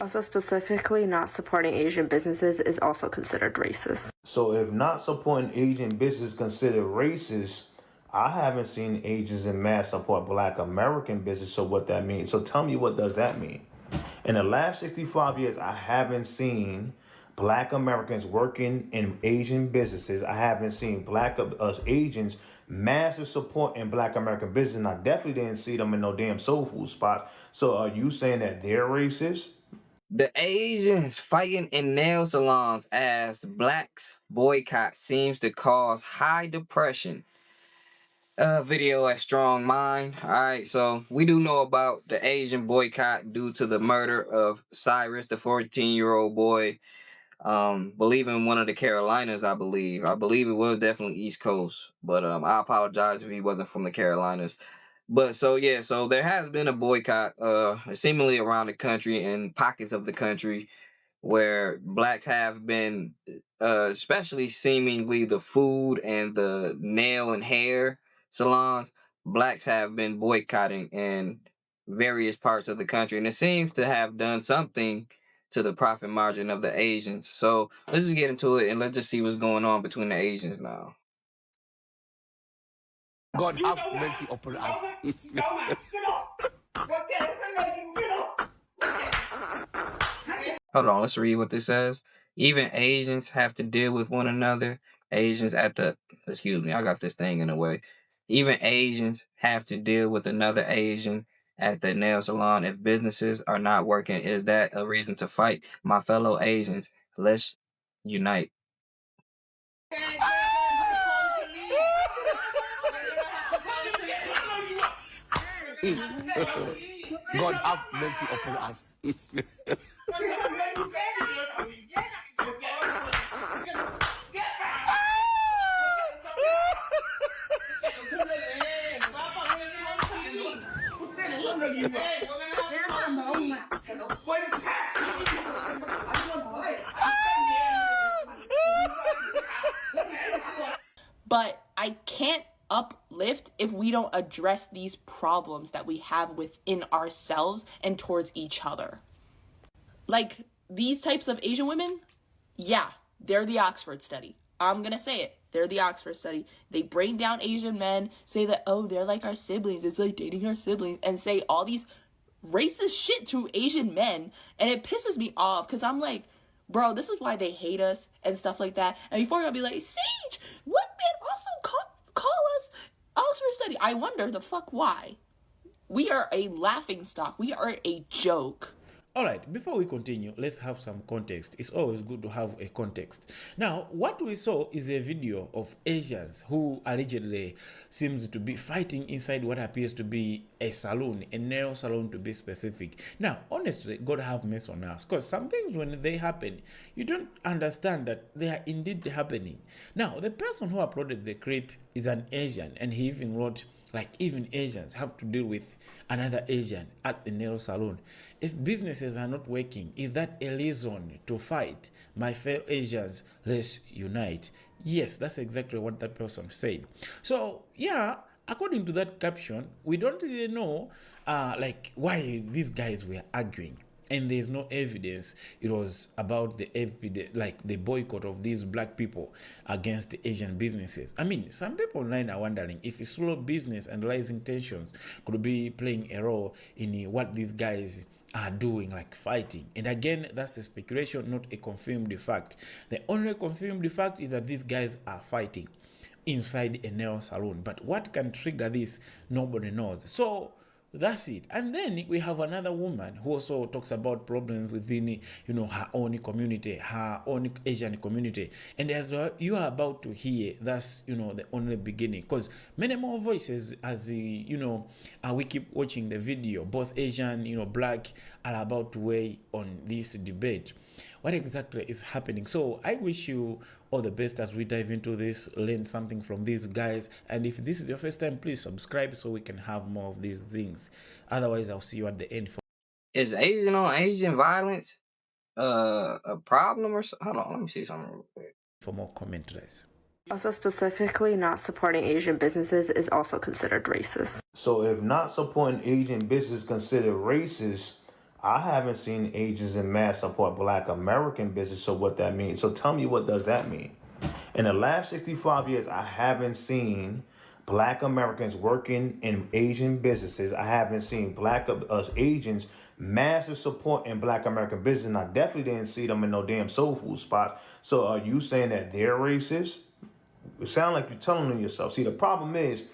Also, specifically, not supporting Asian businesses is also considered racist. So if not supporting Asian business is considered racist, I haven't seen Asians in mass support Black American business. So what that means? So tell me, what does that mean? In the last 65 years, I haven't seen Black Americans working in Asian businesses. I haven't seen us Asians massive support in Black American business, and I definitely didn't see them in no damn soul food spots. So are you saying that they're racist? The Asians fighting in nail salons as blacks boycott seems to cause high depression. Video at Strong Mind. Alright, so we do know about the Asian boycott due to the murder of Cyrus, the 14-year-old boy, believe in one of the Carolinas, I believe. I believe it was definitely East Coast, but I apologize if he wasn't from the Carolinas. But so yeah, so there has been a boycott seemingly around the country and pockets of the country where blacks have been, especially seemingly the food and the nail and hair salons, blacks have been boycotting in various parts of the country, and it seems to have done something to the profit margin of the Asians. So let's just get into it and let's just see what's going on between the Asians now. God have mercy upon us. Hold on, let's read what this says. Even Asians have to deal with one another. Asians at the, excuse me, I got this thing in the way. Even Asians have to deal with another Asian at the nail salon. If businesses are not working, is that a reason to fight? My fellow Asians, let's unite. God have mercy upon us. But I can't uplift if we don't address these problems that we have within ourselves and towards each other. Like, these types of Asian women, yeah, they're the Oxford study. I'm gonna say it. They're the Oxford study. They bring down Asian men, say that, oh, they're like our siblings. It's like dating our siblings, and say all these racist shit to Asian men. And it pisses me off because I'm like, bro, this is why they hate us and stuff like that. And before you'll be like, Sage, what man also call us Oxford study? I wonder the fuck why. We are a laughing stock. We are a joke. All right, before we continue, let's have some context. It's always good to have a context. Now, what we saw is a video of Asians who allegedly seems to be fighting inside what appears to be a salon, a nail salon to be specific. Now, honestly, God have mercy on us, because some things when they happen, you don't understand that they are indeed happening. Now, the person who uploaded the clip is an Asian, and he even wrote, like, even Asians have to deal with another Asian at the nail salon. If businesses are not working, is that a reason to fight? My fellow Asians, let's unite. Yes, that's exactly what that person said. So, yeah, according to that caption, we don't really know like why these guys were arguing. And there's no evidence it was about the evidence, like the boycott of these black people against the Asian businesses. I mean, some people online are wondering if slow business and rising tensions could be playing a role in what these guys are doing, like fighting. And again, that's a speculation, not a confirmed fact. The only confirmed fact is that these guys are fighting inside a nail salon. But what can trigger this, nobody knows. So that's it. And then we have another woman who also talks about problems within, her own community, her own Asian community. And as you are about to hear, that's, the only beginning. Because many more voices, as we keep watching the video, both Asian, black, are about to weigh on this debate. What exactly is happening? So I wish you all the best as we dive into this, learn something from these guys. And if this is your first time, please subscribe so we can have more of these things. Otherwise, I'll see you at the end. Is Asian on Asian violence a problem or something? Hold on, let me see something real quick. For more commentaries. Also, specifically, not supporting Asian businesses is also considered racist. So if not supporting Asian business is considered racist, I haven't seen Asians in mass support Black American business. So what that means? So tell me, what does that mean? In the last 65 years, I haven't seen Black Americans working in Asian businesses. I haven't seen us Asians massive support in Black American business, and I definitely didn't see them in no damn soul food spots. So are you saying that they're racist? It sounds like you're telling them yourself. See, the problem is,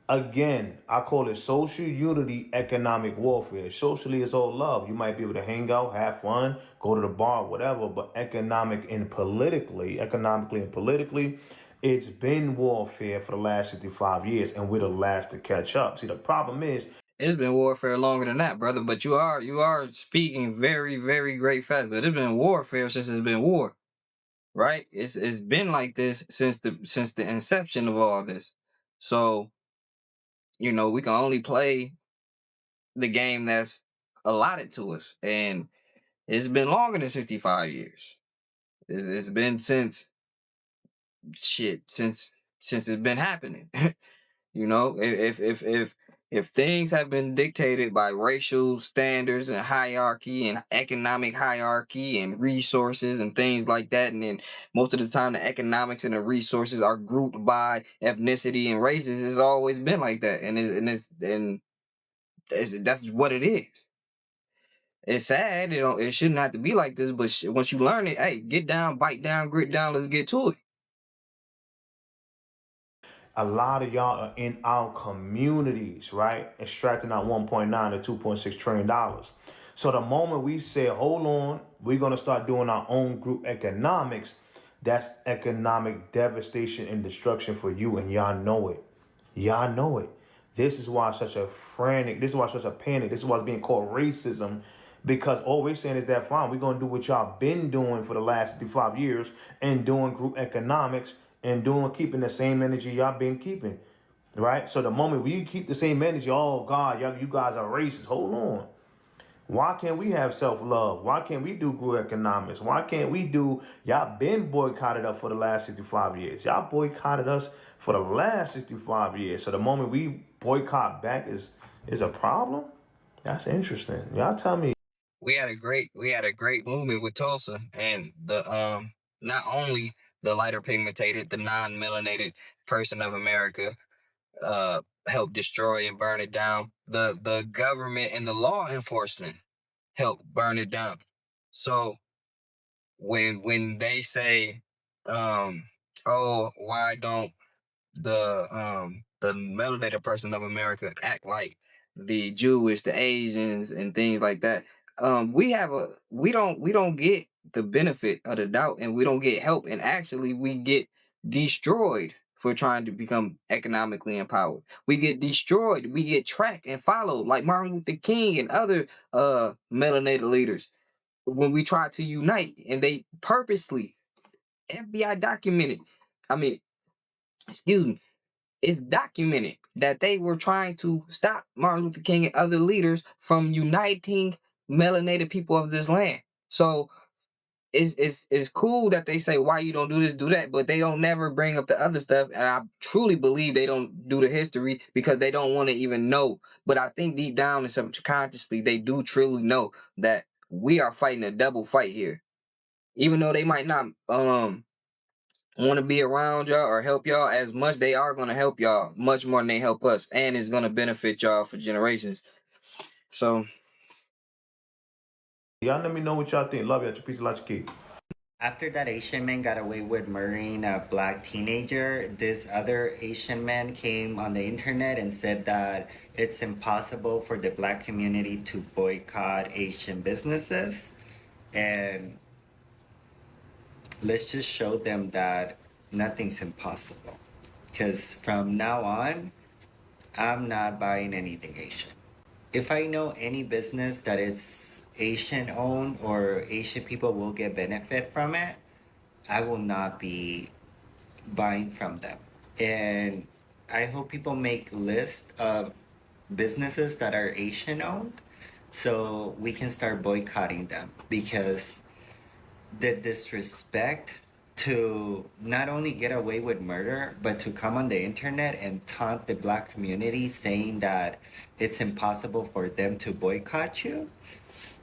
again, I call it social unity, economic warfare. Socially, it's all love. You might be able to hang out, have fun, go to the bar, whatever. But economically and politically, it's been warfare for the last 65 years, and we're the last to catch up. See, the problem is, It's been warfare longer than that, brother. But you are speaking very, very great facts. But it's been warfare since it's been war, right? It's been like this since the inception of all this. So we can only play the game that's allotted to us, and it's been longer than 65 years. It's been since it's been happening. If things have been dictated by racial standards and hierarchy and economic hierarchy and resources and things like that, and then most of the time the economics and the resources are grouped by ethnicity and races, it's always been like that, that's what it is. It's sad, it shouldn't have to be like this, but once you learn it, hey, get down, bite down, grit down, let's get to it. a lot of y'all are in our communities, right? Extracting out 1.9 to 2.6 trillion dollars. So the moment we say, hold on, we're gonna start doing our own group economics, that's economic devastation and destruction for you, and y'all know it. Y'all know it. This is why such a frantic, this is why such a panic, this is why it's being called racism. Because all we're saying is that fine, we're gonna do what y'all been doing for the last 55 years and doing group economics and keeping the same energy y'all been keeping. Right? So the moment we keep the same energy, oh God, you guys are racist. Hold on. Why can't we have self-love? Why can't we do group economics? Why can't we do, y'all been boycotted us for the last 65 years. Y'all boycotted us for the last 65 years. So the moment we boycott back is a problem? That's interesting. Y'all tell me. We had a great movement with Tulsa, and the not only the lighter pigmented, the non-melanated person of America helped destroy and burn it down. The government and the law enforcement helped burn it down. So when they say, oh, why don't the melanated person of America act like the Jewish, the Asians, and things like that? We don't get the benefit of the doubt, and we don't get help, and actually we get destroyed for trying to become economically empowered. We get destroyed, we get tracked and followed like Martin Luther King and other melanated leaders when we try to unite, and they purposely, FBI documented, I mean, excuse me, it's documented that they were trying to stop Martin Luther King and other leaders from uniting melanated people of this land. So it's cool that they say, why you don't do this, do that, but they don't never bring up the other stuff. And I truly believe they don't do the history because they don't want to even know. But I think deep down and subconsciously, they do truly know that we are fighting a double fight here. Even though they might not want to be around y'all or help y'all as much, they are going to help y'all much more than they help us, and it's going to benefit y'all for generations. So Y'all let me know what y'all think. Love you. Peace, lot, your key. After that Asian man got away with murdering a black teenager, this other Asian man came on the internet and said that it's impossible for the black community to boycott Asian businesses. And let's just show them that nothing's impossible. Because from now on, I'm not buying anything Asian. If I know any business that is Asian owned or Asian people will get benefit from it, I will not be buying from them. And I hope people make lists of businesses that are Asian owned so we can start boycotting them, because the disrespect to not only get away with murder, but to come on the internet and taunt the black community saying that it's impossible for them to boycott you.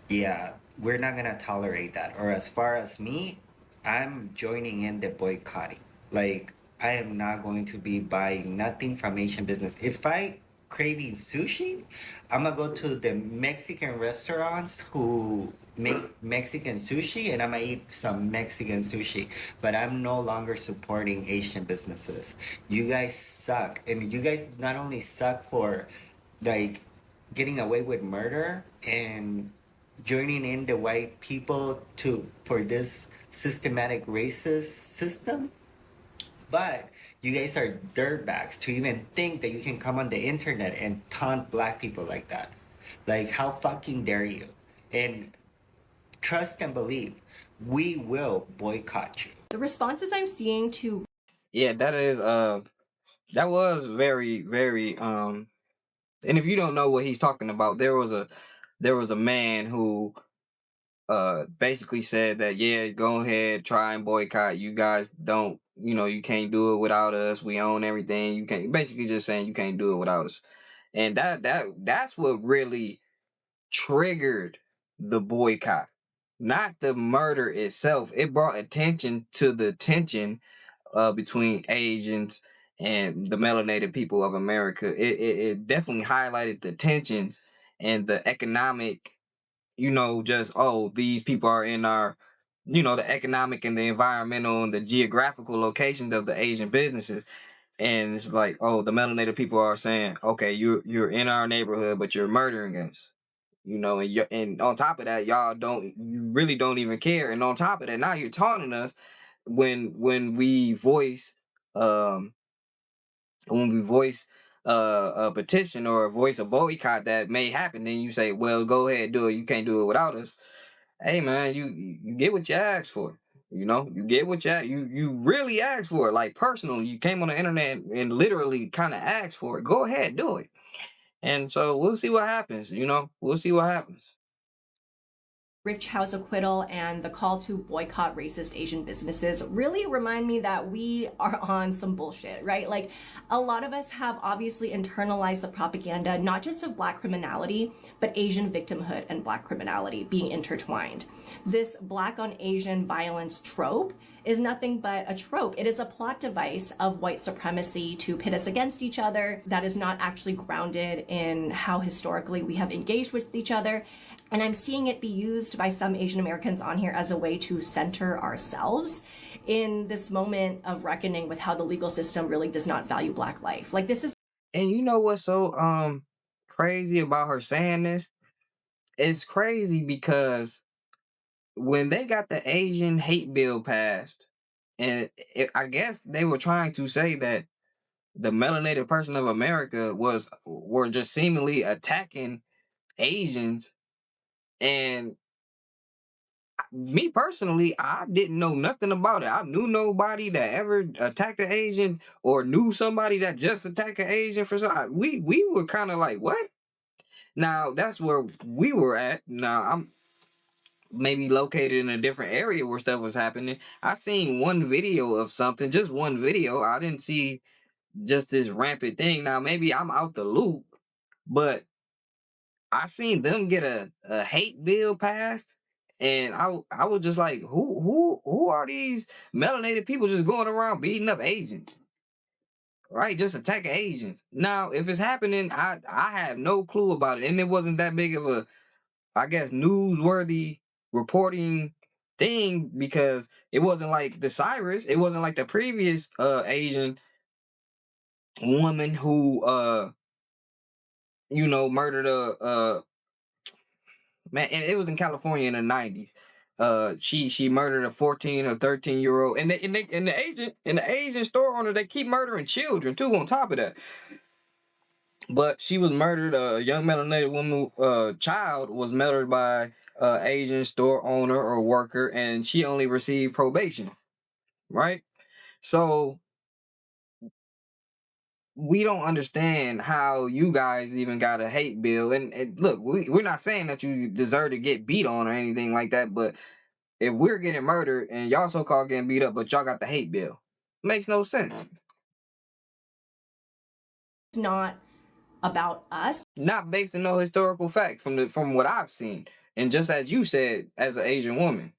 Yeah, we're not gonna tolerate that. Or as far as me, I'm joining in the boycotting. Like, I am not going to be buying nothing from Asian business. If I craving sushi, I'm gonna go to the Mexican restaurants who make Mexican sushi, and I'm gonna eat some Mexican sushi. But I'm no longer supporting Asian businesses. You guys suck, and you guys not only suck for like getting away with murder and joining in the white people to for this systematic racist system, but you guys are dirtbags to even think that you can come on the internet and taunt black people like that. Like, how fucking dare you? And trust and believe, we will boycott you. The responses I'm seeing to Yeah, that was very, very and if you don't know what he's talking about, there was a man who basically said that, yeah, go ahead, try and boycott. You guys don't, you can't do it without us. We own everything. You can't, basically just saying you can't do it without us. And that's what really triggered the boycott, not the murder itself. It brought attention to the tension between Asians and the melanated people of America. It definitely highlighted the tensions and the economic, just, oh, these people are in our, the economic and the environmental and the geographical locations of the Asian businesses. And it's like, oh, the melanated people are saying, okay, you're in our neighborhood, but you're murdering us. And on top of that, you really don't even care. And on top of that, now you're taunting us when we voice um a petition or a voice a boycott that may happen. Then you say, well, go ahead, do it. You can't do it without us. Hey man, you get what you asked for. You get what you really asked for it. Like, personally, you came on the internet and literally kind of asked for it. Go ahead, do it. And so we'll see what happens. We'll see what happens. Rich House acquittal and the call to boycott racist Asian businesses really remind me that we are on some bullshit, right? Like, a lot of us have obviously internalized the propaganda, not just of Black criminality, but Asian victimhood and Black criminality being intertwined. This Black on Asian violence trope is nothing but a trope. It is a plot device of white supremacy to pit us against each other that is not actually grounded in how historically we have engaged with each other. And I'm seeing it be used by some Asian Americans on here as a way to center ourselves in this moment of reckoning with how the legal system really does not value Black life. Like, this is. And you know what's so crazy about her saying this? It's crazy because when they got the Asian hate bill passed, and I guess they were trying to say that the melanated person of America were just seemingly attacking Asians. And me personally, I didn't know nothing about it. I knew nobody that ever attacked an Asian or knew somebody that just attacked an Asian for some. We were kind of like, what? Now that's where we were at. Now I'm maybe located in a different area where stuff was happening. I seen one video of something, just one video. I didn't see just this rampant thing. Now maybe I'm out the loop, but I seen them get a hate bill passed, and I was just like, who are these melanated people just going around beating up Asians? Right, just attacking Asians. Now, if it's happening, I have no clue about it, and it wasn't that big of a, I guess, newsworthy reporting thing, because it wasn't like the Cyrus, it wasn't like the previous Asian woman who murdered a man, and it was in California in the 90s. She murdered a 14 or 13-year-old, and the Asian store owner, they keep murdering children too. On top of that, but she was murdered. A young melanated woman, child, was murdered by Asian store owner or worker, and she only received probation. Right, so we don't understand how you guys even got a hate bill. And look, we're not saying that you deserve to get beat on or anything like that, but if we're getting murdered and y'all so-called getting beat up, but y'all got the hate bill, makes no sense. Not about us. Not based on no historical fact from what I've seen. And just as you said, as an Asian woman.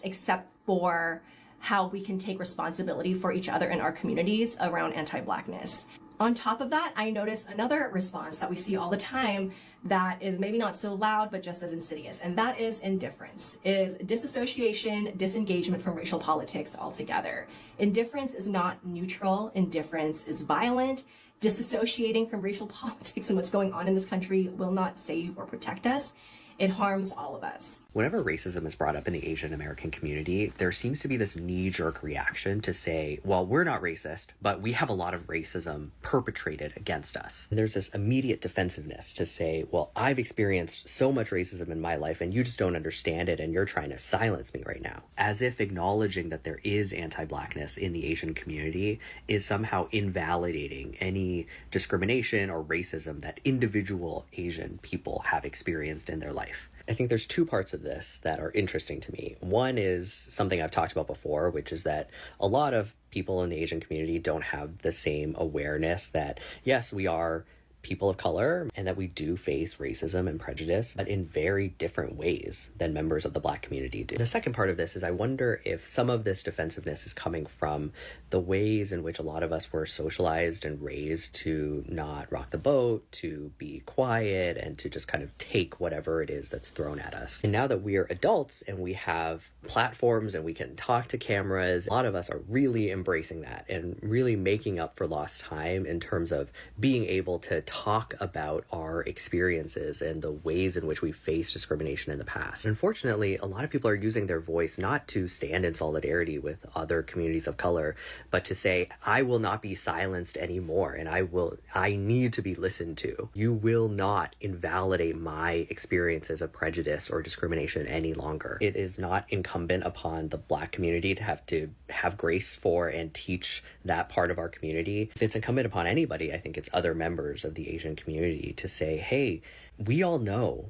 Except for how we can take responsibility for each other in our communities around anti-Blackness. On top of that, I noticed another response that we see all the time that is maybe not so loud, but just as insidious, and that is indifference, is disassociation, disengagement from racial politics altogether. Indifference is not neutral. Indifference is violent. Disassociating from racial politics and what's going on in this country will not save or protect us. It harms all of us. Whenever racism is brought up in the Asian American community, there seems to be this knee-jerk reaction to say, well, we're not racist, but we have a lot of racism perpetrated against us. And there's this immediate defensiveness to say, well, I've experienced so much racism in my life and you just don't understand it and you're trying to silence me right now. As if acknowledging that there is anti-Blackness in the Asian community is somehow invalidating any discrimination or racism that individual Asian people have experienced in their life. I think there's two parts of this that are interesting to me. One is something I've talked about before, which is that a lot of people in the Asian community don't have the same awareness that, yes, we are people of color and that we do face racism and prejudice, but in very different ways than members of the Black community do. The second part of this is I wonder if some of this defensiveness is coming from the ways in which a lot of us were socialized and raised to not rock the boat, to be quiet, and to just kind of take whatever it is that's thrown at us. And now that we are adults and we have platforms and we can talk to cameras, a lot of us are really embracing that and really making up for lost time in terms of being able to talk about our experiences and the ways in which we face discrimination in the past. Unfortunately, a lot of people are using their voice not to stand in solidarity with other communities of color, but to say, I will not be silenced anymore and I need to be listened to. You will not invalidate my experiences of prejudice or discrimination any longer. It is not incumbent upon the Black community to have grace for and teach that part of our community. If it's incumbent upon anybody, I think it's other members of the Asian community to say, hey, we all know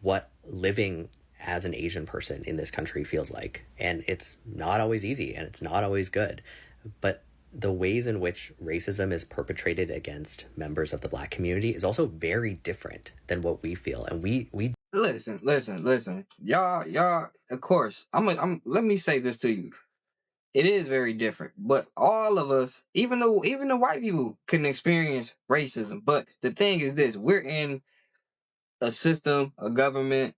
what living as an Asian person in this country feels like. And it's not always easy and it's not always good. But the ways in which racism is perpetrated against members of the Black community is also very different than what we feel. And we Listen. Y'all, of course, let me say this to you. It is very different, but all of us, even the white people, can experience racism. But the thing is this: we're in a system, a government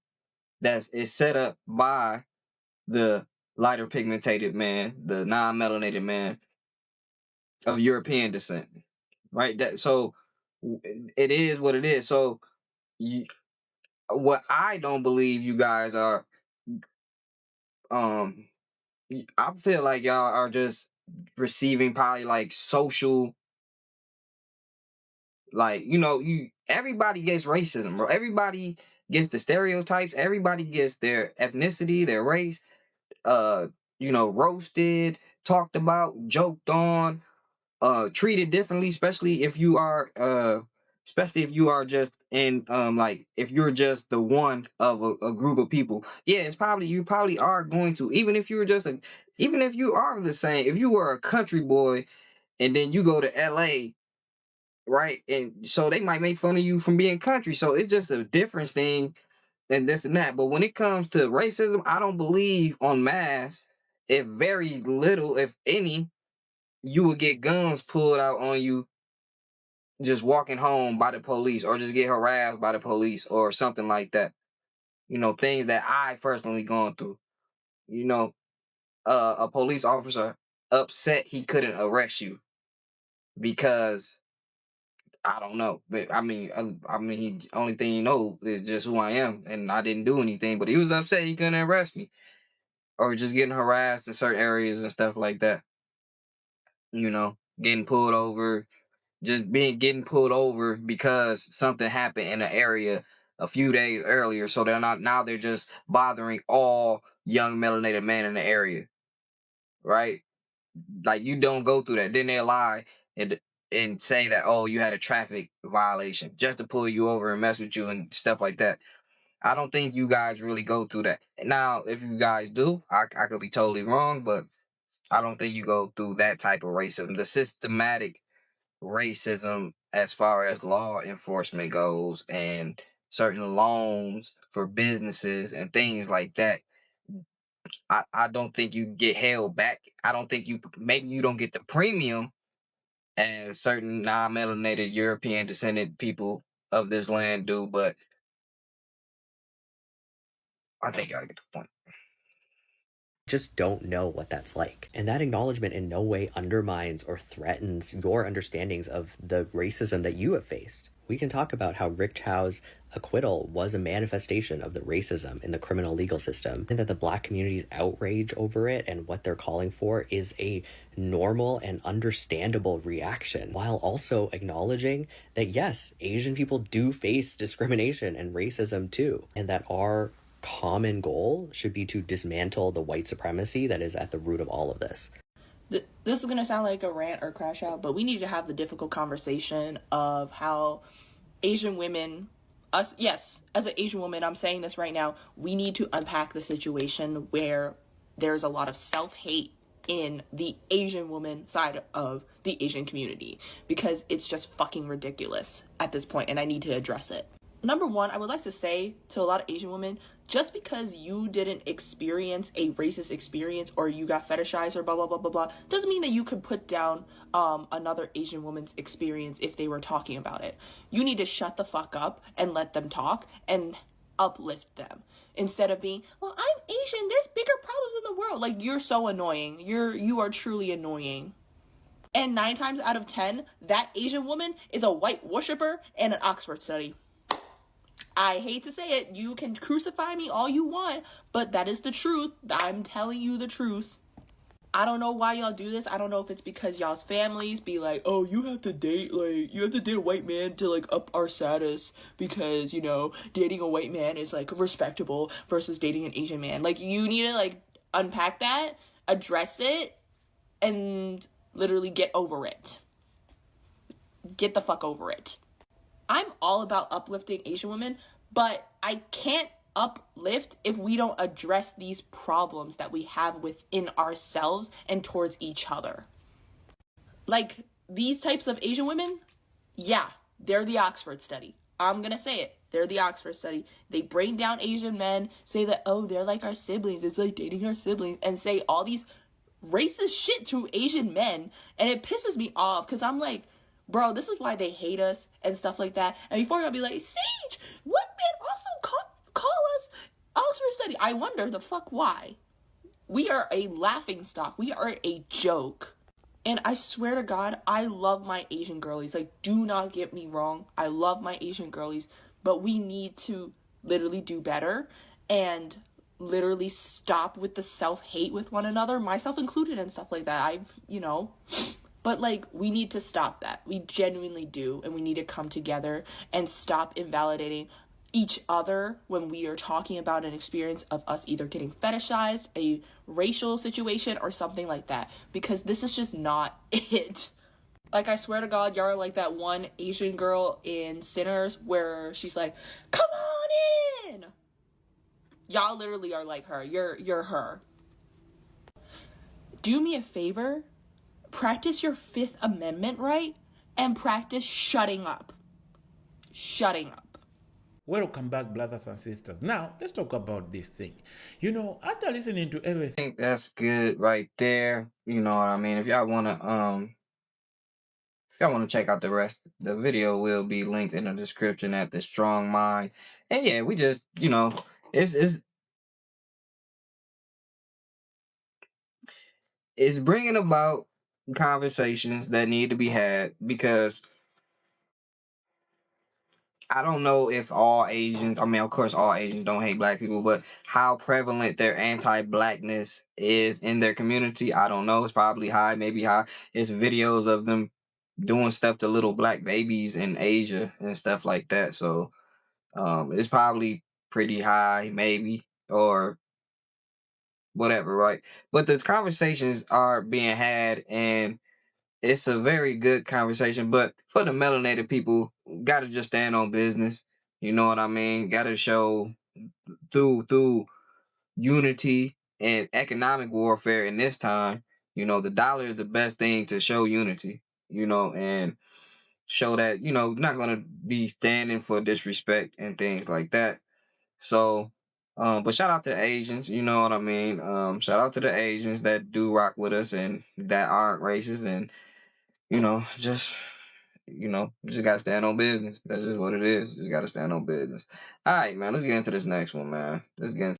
is set up by the lighter pigmented man, the non-melanated man of European descent, right? It is what it is. So, what I don't believe you guys are, I feel like y'all are just receiving probably like social, like, everybody gets racism, bro. Everybody gets the stereotypes. Everybody gets their ethnicity, their race, roasted, talked about, joked on, treated differently, especially if you are just in like if you're just the one of a group of people. Yeah, you probably are going to, even if you are the same, if you were a country boy and then you go to LA, right? And so they might make fun of you from being country. So it's just a difference thing and this and that. But when it comes to racism, I don't believe on mass. If very little, if any, you will get guns pulled out on you just walking home by the police, or just get harassed by the police or something like that. Things that I personally gone through. A police officer upset he couldn't arrest you because I don't know, but he, only thing is just who I am, and I didn't do anything. But he was upset he couldn't arrest me, or just getting harassed in certain areas and stuff like that. Getting pulled over, getting pulled over because something happened in an area a few days earlier. So they're just bothering all young melanated men in the area, right? Like, you don't go through that. Then they lie and say that, oh, you had a traffic violation just to pull you over and mess with you and stuff like that. I don't think you guys really go through that. Now, if you guys do, I could be totally wrong, but I don't think you go through that type of racism. The systematic racism as far as law enforcement goes and certain loans for businesses and things like that, I don't think you get held back. I don't think maybe you don't get the premium as certain non-melanated European descendant people of this land do, but I think I get the point. Just don't know what that's like. And that acknowledgement in no way undermines or threatens your understandings of the racism that you have faced. We can talk about how Rick Chow's acquittal was a manifestation of the racism in the criminal legal system, and that the Black community's outrage over it and what they're calling for is a normal and understandable reaction, while also acknowledging that yes, Asian people do face discrimination and racism too, and that our common goal should be to dismantle the white supremacy that is at the root of all of this. This is going to sound like a rant or crash out, but we need to have the difficult conversation of how Asian women, as an Asian woman, I'm saying this right now, we need to unpack the situation where there's a lot of self-hate in the Asian woman side of the Asian community, because it's just fucking ridiculous at this point, and I need to address it. Number one, I would like to say to a lot of Asian women, just because you didn't experience a racist experience or you got fetishized or blah, blah, blah, blah, blah, doesn't mean that you could put down another Asian woman's experience if they were talking about it. You need to shut the fuck up and let them talk and uplift them. Instead of being, well, I'm Asian, there's bigger problems in the world. Like, you're so annoying. You are truly annoying. And 9 times out of 10, that Asian woman is a white worshiper and an Oxford study. I hate to say it, you can crucify me all you want, but that is the truth. I'm telling you the truth. I don't know why y'all do this. I don't know if it's because y'all's families be like, oh, you have to date a white man to, like, up our status because, you know, dating a white man is, like, respectable versus dating an Asian man. Like, you need to, like, unpack that, address it, and literally get over it. Get the fuck over it. I'm all about uplifting Asian women, but I can't uplift if we don't address these problems that we have within ourselves and towards each other. Like, these types of Asian women, yeah, they're the Oxford study. I'm gonna say it. They're the Oxford study. They bring down Asian men, say that, oh, they're like our siblings. It's like dating our siblings, and say all these racist shit to Asian men, and it pisses me off because I'm like, bro, this is why they hate us and stuff like that. And before y'all be like, Sage, what man also call us Oxford study? I wonder the fuck why. We are a laughing stock. We are a joke. And I swear to God, I love my Asian girlies. Like, do not get me wrong. I love my Asian girlies. But we need to literally do better and literally stop with the self-hate with one another, myself included and stuff like that. But, like, we need to stop that. We genuinely do. And we need to come together and stop invalidating each other when we are talking about an experience of us either getting fetishized, a racial situation, or something like that. Because this is just not it. Like, I swear to God, y'all are like that one Asian girl in Sinners where she's like, come on in! Y'all literally are like her. You're her. Do me a favor. Practice your Fifth Amendment right and practice shutting up. Shutting up. Welcome back, brothers and sisters. Now, let's talk about this thing. You know, after listening to everything, I think that's good right there. You know what I mean? If y'all wanna check out the rest, the video will be linked in the description at The Strong Mind. And yeah, we just, you know, it's bringing about conversations that need to be had, because I don't know if all Asians, I mean, of course, all Asians don't hate Black people, but how prevalent their anti-Blackness is in their community, I don't know. It's probably high, maybe high. It's videos of them doing stuff to little Black babies in Asia and stuff like that. So it's probably pretty high, maybe, or whatever, right? But the conversations are being had, and it's a very good conversation. But for the melanated people, gotta just stand on business. You know what I mean? Gotta show through unity and economic warfare in this time. You know, the dollar is the best thing to show unity. You know, and show that, you know, not gonna be standing for disrespect and things like that. So, but shout out to Asians, you know what I mean? Shout out to the Asians that do rock with us and that aren't racist, and you know, just gotta stand on business. That's just what it is. Just gotta stand on business. All right, man. Let's get into this next one, man. Let's get into